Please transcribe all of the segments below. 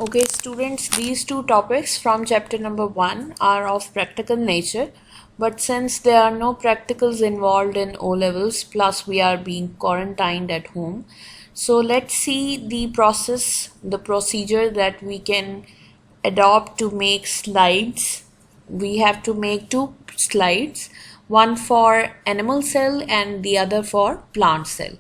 Okay, students, these two topics from chapter number 1 are of practical nature, but since there are no practicals involved in O levels, plus we are being quarantined at home, so let's see the process, the procedure that we can adopt to make slides. We have to make two slides, one for animal cell and the other for plant cell.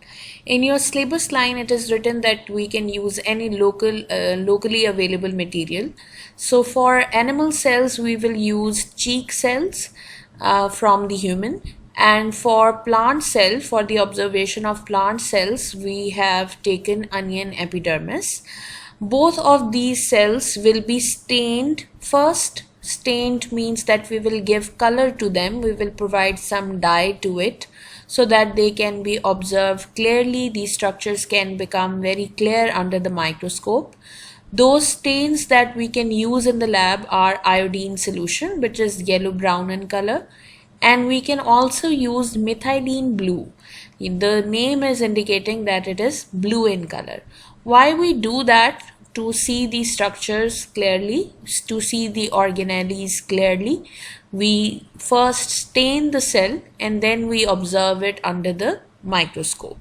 In your syllabus line, it is written that we can use any locally available material. So for animal cells, we will use cheek cells from the human, and for plant cell, for the observation of plant cells, we have taken onion epidermis. Both of these cells will be stained first. Stained means that we will give color to them, we will provide some dye to it so that they can be observed clearly. These structures can become very clear under the microscope. Those stains that we can use in the lab are iodine solution, which is yellow brown in color, and we can also use methylene blue. The name is indicating that it is blue in color. Why we do that? To see the structures clearly, to see the organelles clearly, we first stain the cell and then we observe it under the microscope.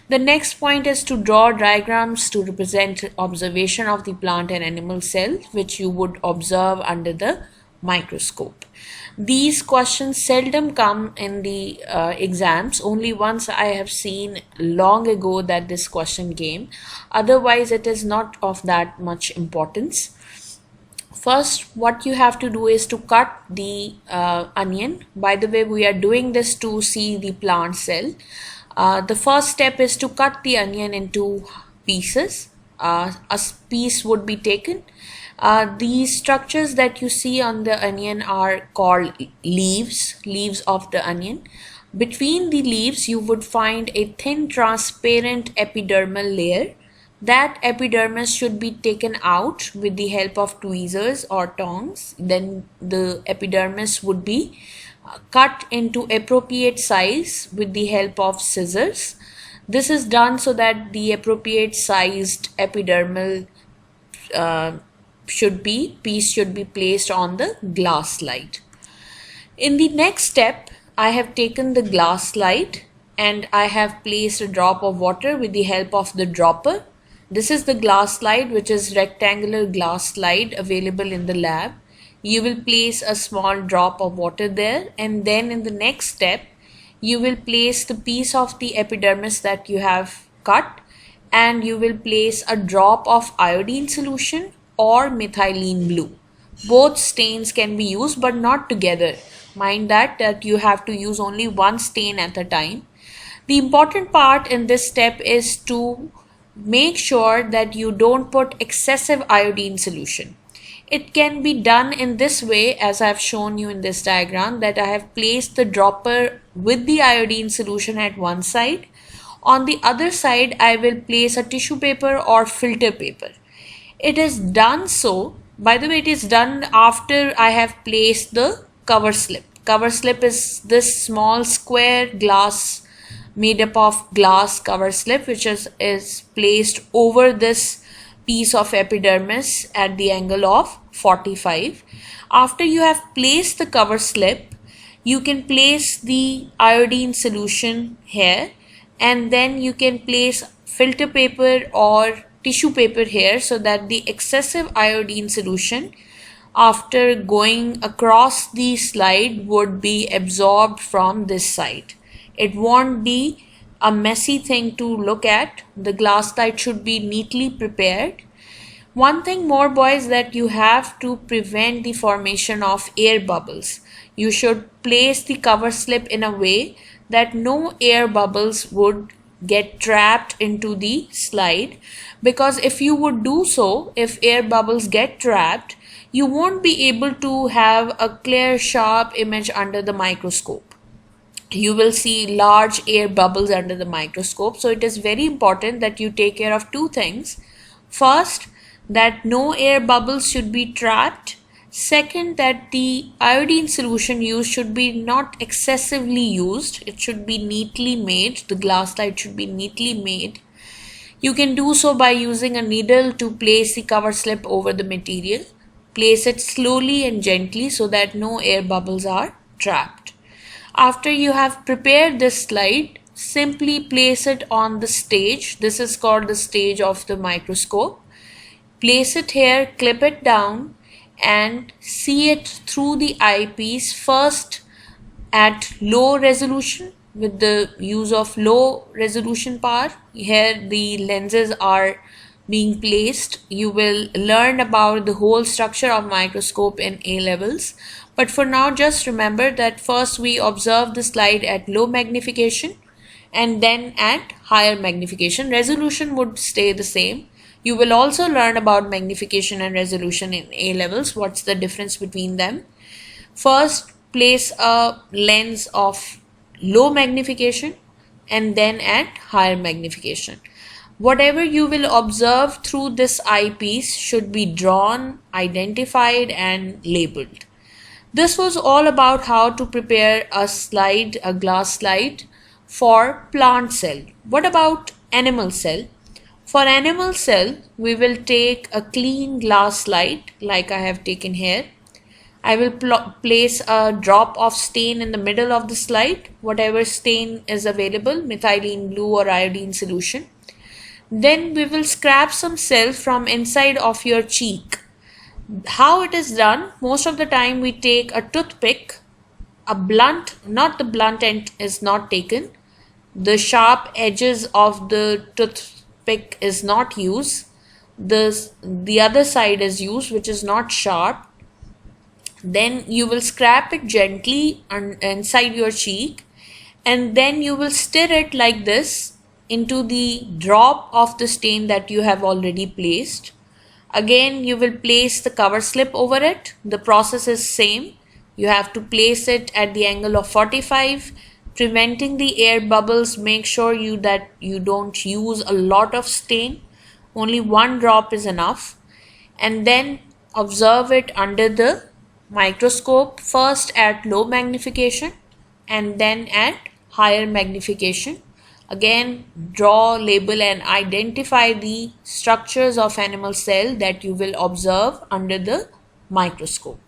The next point is to draw diagrams to represent observation of the plant and animal cell, which you would observe under the microscope. These questions seldom come in the exams. Only once I have seen long ago that this question came. Otherwise, it is not of that much importance. First, what you have to do is to cut the onion. By the way, we are doing this to see the plant cell. The first step is to cut the onion into pieces. A piece would be taken. These structures that you see on the onion are called leaves of the onion. Between the leaves, you would find a thin transparent epidermal layer. That epidermis should be taken out with the help of tweezers or tongs. Then the epidermis would be cut into appropriate size with the help of scissors. This is done so that the appropriate sized epidermal piece should be placed on the glass slide. In the next step, I have taken the glass slide and I have placed a drop of water with the help of the dropper. This is the glass slide, which is rectangular glass slide available in the lab. You will place a small drop of water there, and then in the next step, you will place the piece of the epidermis that you have cut, and you will place a drop of iodine solution or methylene blue. Both stains can be used but not together. Mind that you have to use only one stain at a time. The important part in this step is to make sure that you don't put excessive iodine solution. It can be done in this way, as I have shown you in this diagram, that I have placed the dropper with the iodine solution at one side. On the other side, I will place a tissue paper or filter paper. It is done so, by the way, it is done after I have placed the cover slip. Cover slip is this small square glass made up of glass cover slip, which is placed over this piece of epidermis at the angle of 45. After you have placed the cover slip, you can place the iodine solution here, and then you can place filter paper or tissue paper here so that the excessive iodine solution after going across the slide would be absorbed from this side. It won't be a messy thing to look at. The glass slide should be neatly prepared. One thing more, boys, that you have to prevent the formation of air bubbles. You should place the cover slip in a way that no air bubbles would get trapped into the slide, because if you would do so, if air bubbles get trapped, you won't be able to have a clear sharp image under the microscope. You will see large air bubbles under the microscope. So it is very important that you take care of two things. First, that no air bubbles should be trapped. Second, that the iodine solution used should be not excessively used. It should be neatly made. The glass slide should be neatly made. You can do so by using a needle to place the cover slip over the material. Place it slowly and gently so that no air bubbles are trapped. After you have prepared this slide, simply place it on the stage. This is called the stage of the microscope. Place it here, clip it down, and see it through the eyepiece, first at low resolution with the use of low resolution power. Here the lenses are being placed. You will learn about the whole structure of microscope in A levels. But for now, just remember that first we observe the slide at low magnification and then at higher magnification. Resolution would stay the same. You will also learn about magnification and resolution in A levels. What's the difference between them? First, place a lens of low magnification and then at higher magnification. Whatever you will observe through this eyepiece should be drawn, identified, and labeled. This was all about how to prepare a slide, a glass slide for plant cell. What about animal cell? For animal cell, we will take a clean glass slide like I have taken here. I will place a drop of stain in the middle of the slide, whatever stain is available, methylene blue or iodine solution. Then we will scrap some cells from inside of your cheek. How it is done? Most of the time we take a toothpick, a blunt, not the blunt end is not taken. The sharp edges of the toothpick is not used. The other side is used, which is not sharp. Then you will scrap it gently inside your cheek, and then you will stir it like this into the drop of the stain that you have already placed. Again, you will place the cover slip over it. The process is same. You have to place it at the angle of 45, preventing the air bubbles. Make sure that you don't use a lot of stain. Only one drop is enough. And then observe it under the microscope, first at low magnification and then at higher magnification. Again, draw, label, and identify the structures of animal cell that you will observe under the microscope.